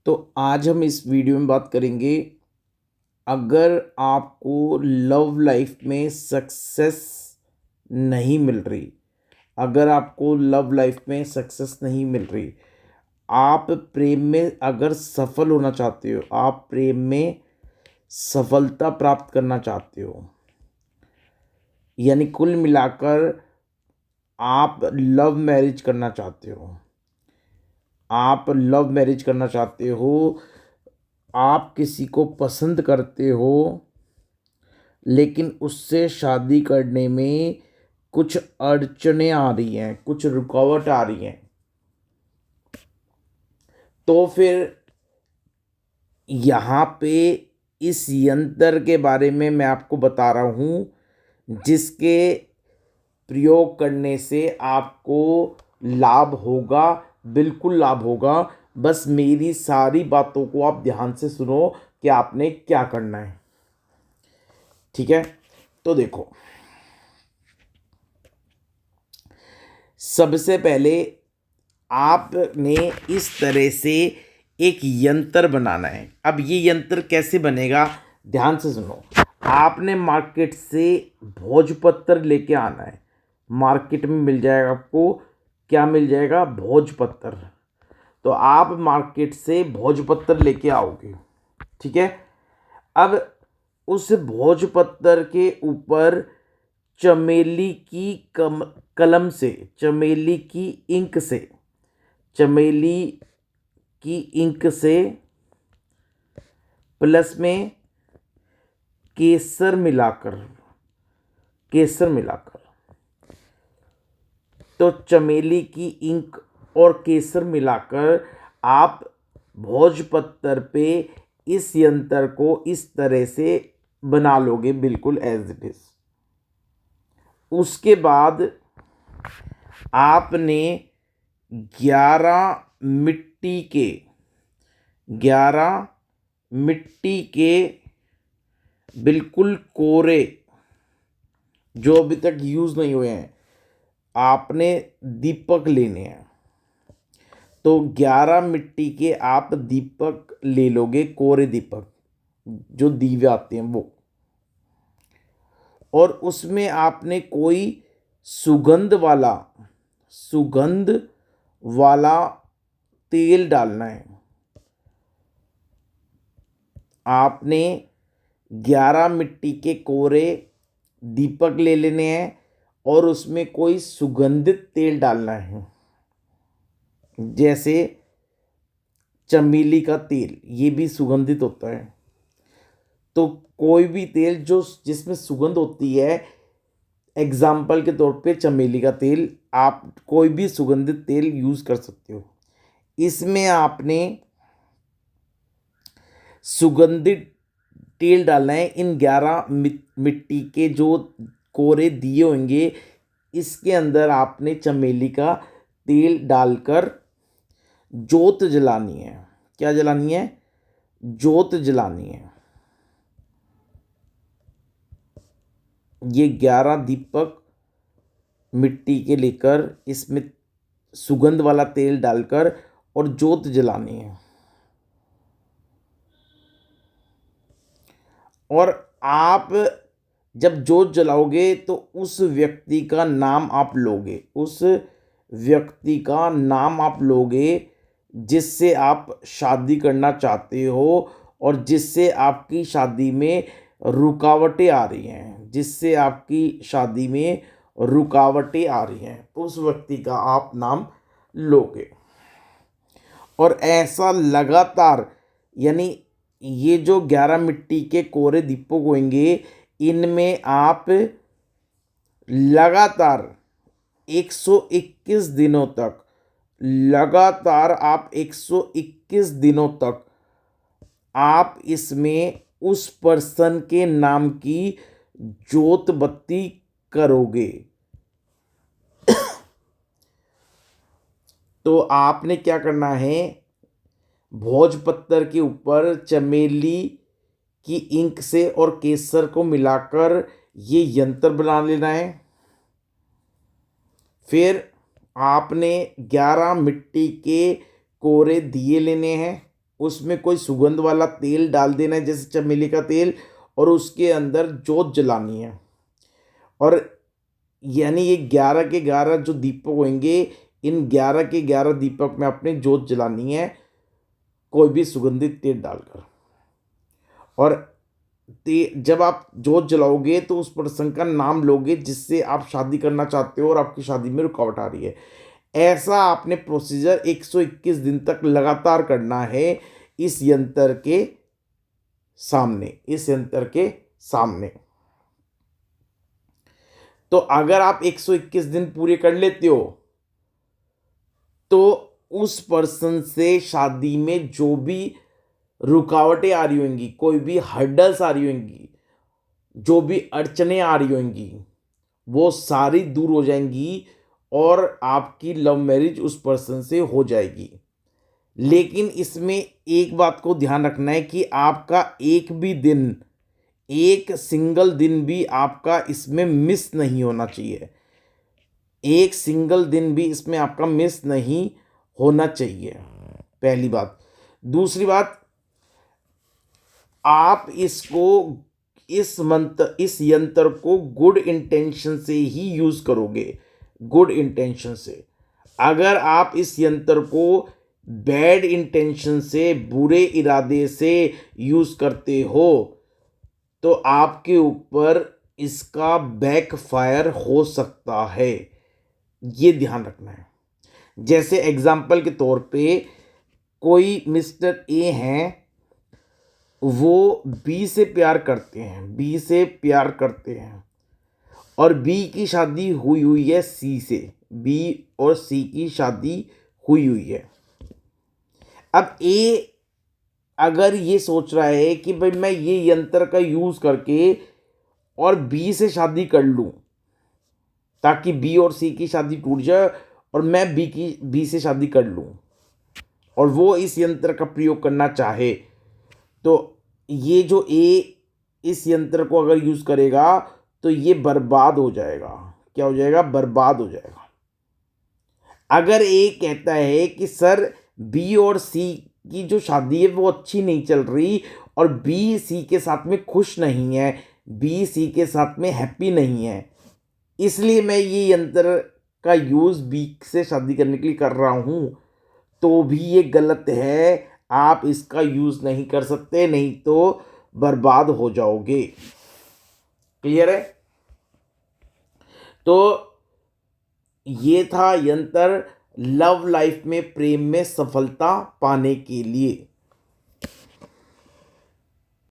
तो आज हम इस वीडियो में बात करेंगे, अगर आपको लव लाइफ में सक्सेस नहीं मिल रही, अगर आपको लव लाइफ में सक्सेस नहीं मिल रही, आप प्रेम में अगर सफल होना चाहते हो, आप प्रेम में सफलता प्राप्त करना चाहते हो, यानी कुल मिलाकर आप लव मैरिज करना चाहते हो, आप लव मैरिज करना चाहते हो, आप किसी को पसंद करते हो, लेकिन उससे शादी करने में कुछ अड़चनें आ रही हैं, कुछ रुकावट आ रही हैं, तो फिर यहाँ पे इस यंत्र के बारे में मैं आपको बता रहा हूँ, जिसके प्रयोग करने से आपको लाभ होगा, बिल्कुल लाभ होगा। बस मेरी सारी बातों को आप ध्यान से सुनो कि आपने क्या करना है। ठीक है, तो देखो, सबसे पहले आपने इस तरह से एक यंत्र बनाना है। अब ये यंत्र कैसे बनेगा, ध्यान से सुनो। आपने मार्केट से भोजपत्र लेके आना है। मार्केट में मिल जाएगा आपको, क्या मिल जाएगा, भोजपत्र। तो आप मार्केट से भोजपत्र लेके आओगे, ठीक है। अब उस भोजपत्र के ऊपर चमेली की कलम से, चमेली की इंक से, चमेली की इंक से प्लस में केसर मिलाकर, केसर मिलाकर, तो चमेली की इंक और केसर मिलाकर आप भोजपत्र पे इस यंत्र को इस तरह से बना लोगे, बिल्कुल एज इट इज। उसके बाद आपने 11 मिट्टी के 11 मिट्टी के बिल्कुल कोरे, जो अभी तक यूज़ नहीं हुए हैं, आपने दीपक लेने हैं। तो 11 मिट्टी के आप दीपक ले लोगे, कोरे दीपक जो दीवे आते हैं वो, और उसमें आपने कोई सुगंध वाला, सुगंध वाला तेल डालना है। आपने 11 मिट्टी के कोरे दीपक ले लेने हैं और उसमें कोई सुगंधित तेल डालना है, जैसे चमेली का तेल, ये भी सुगंधित होता है। तो कोई भी तेल जो जिसमें सुगंध होती है, एग्जाम्पल के तौर पे चमेली का तेल, आप कोई भी सुगंधित तेल यूज़ कर सकते हो। इसमें आपने सुगंधित तेल डालना है। इन 11 मिट्टी के जो कोरे दिए होंगे, इसके अंदर आपने चमेली का तेल डालकर जोत जलानी है। क्या जलानी है, जोत जलानी है। ये 11 दीपक मिट्टी के लेकर इसमें सुगंध वाला तेल डालकर और जोत जलानी है। और आप जब जोत जलाओगे तो उस व्यक्ति का नाम आप लोगे, उस व्यक्ति का नाम आप लोगे जिससे आप शादी करना चाहते हो और जिससे आपकी शादी में रुकावटें आ रही हैं, जिससे आपकी शादी में रुकावटें आ रही हैं, उस व्यक्ति का आप नाम लोगे। और ऐसा लगातार, यानी ये जो 11 मिट्टी के कोरे दीपक होंगे, इनमें आप लगातार 121 दिनों तक, लगातार आप 121 दिनों तक आप इसमें उस पर्सन के नाम की जोत बत्ती करोगे। तो आपने क्या करना है, भोजपत्र के ऊपर चमेली की इंक से और केसर को मिलाकर ये यंत्र बना लेना है। फिर आपने 11 मिट्टी के कोरे दिए लेने हैं, उसमें कोई सुगंध वाला तेल डाल देना है, जैसे चमेली का तेल, और उसके अंदर जोत जलानी है। और यानी ये 11 के 11 जो दीपक होंगे, इन 11 के 11 दीपक में अपने जोत जलानी है, कोई भी सुगंधित तेल डालकर। और जब आप जोत जलाओगे तो उस पर्सन का नाम लोगे जिससे आप शादी करना चाहते हो और आपकी शादी में रुकावट आ रही है। ऐसा आपने प्रोसीजर 121 दिन तक लगातार करना है इस यंत्र के सामने, इस यंत्र के सामने। तो अगर आप 121 दिन पूरे कर लेते हो तो उस पर्सन से शादी में जो भी रुकावटें आ रही होंगी, कोई भी हर्डल्स आ रही होंगी, जो भी अड़चने आ रही होंगी, वो सारी दूर हो जाएंगी और आपकी लव मैरिज उस पर्सन से हो जाएगी। लेकिन इसमें एक बात को ध्यान रखना है कि आपका एक भी दिन, एक सिंगल दिन भी आपका इसमें मिस नहीं होना चाहिए। एक सिंगल दिन भी इसमें आपका मिस नहीं होना चाहिए, पहली बात। दूसरी बात, आप इसको, इस यंत्र को गुड इंटेंशन से ही यूज करोगे, गुड इंटेंशन से। अगर आप इस यंत्र को बैड इंटेंशन से, बुरे इरादे से यूज करते हो तो आपके ऊपर इसका बैकफायर हो सकता है, ये ध्यान रखना है। जैसे एग्जाम्पल के तौर पे कोई मिस्टर ए हैं, वो बी से प्यार करते हैं, बी से प्यार करते हैं, और बी की शादी हुई हुई है सी से, बी और सी की शादी हुई हुई है। अब ए अगर ये सोच रहा है कि भाई मैं ये यंत्र का यूज़ करके और बी से शादी कर लूँ ताकि बी और सी की शादी टूट जाए और मैं बी से शादी कर लूँ, और वो इस यंत्र का प्रयोग करना चाहे, तो ये जो ए इस यंत्र को अगर यूज़ करेगा तो ये बर्बाद हो जाएगा। क्या हो जाएगा? बर्बाद हो जाएगा। अगर ए कहता है कि सर बी और सी की जो शादी है वो अच्छी नहीं चल रही और बी सी के साथ में खुश नहीं है, बी सी के साथ में हैप्पी नहीं है, इसलिए मैं ये यंत्र का यूज़ बी से शादी करने के लिए कर रहा हूँ, तो भी ये गलत है। आप इसका यूज़ नहीं कर सकते, नहीं तो बर्बाद हो जाओगे। क्लियर है? तो ये था यंत्र लव लाइफ में, प्रेम में सफलता पाने के लिए।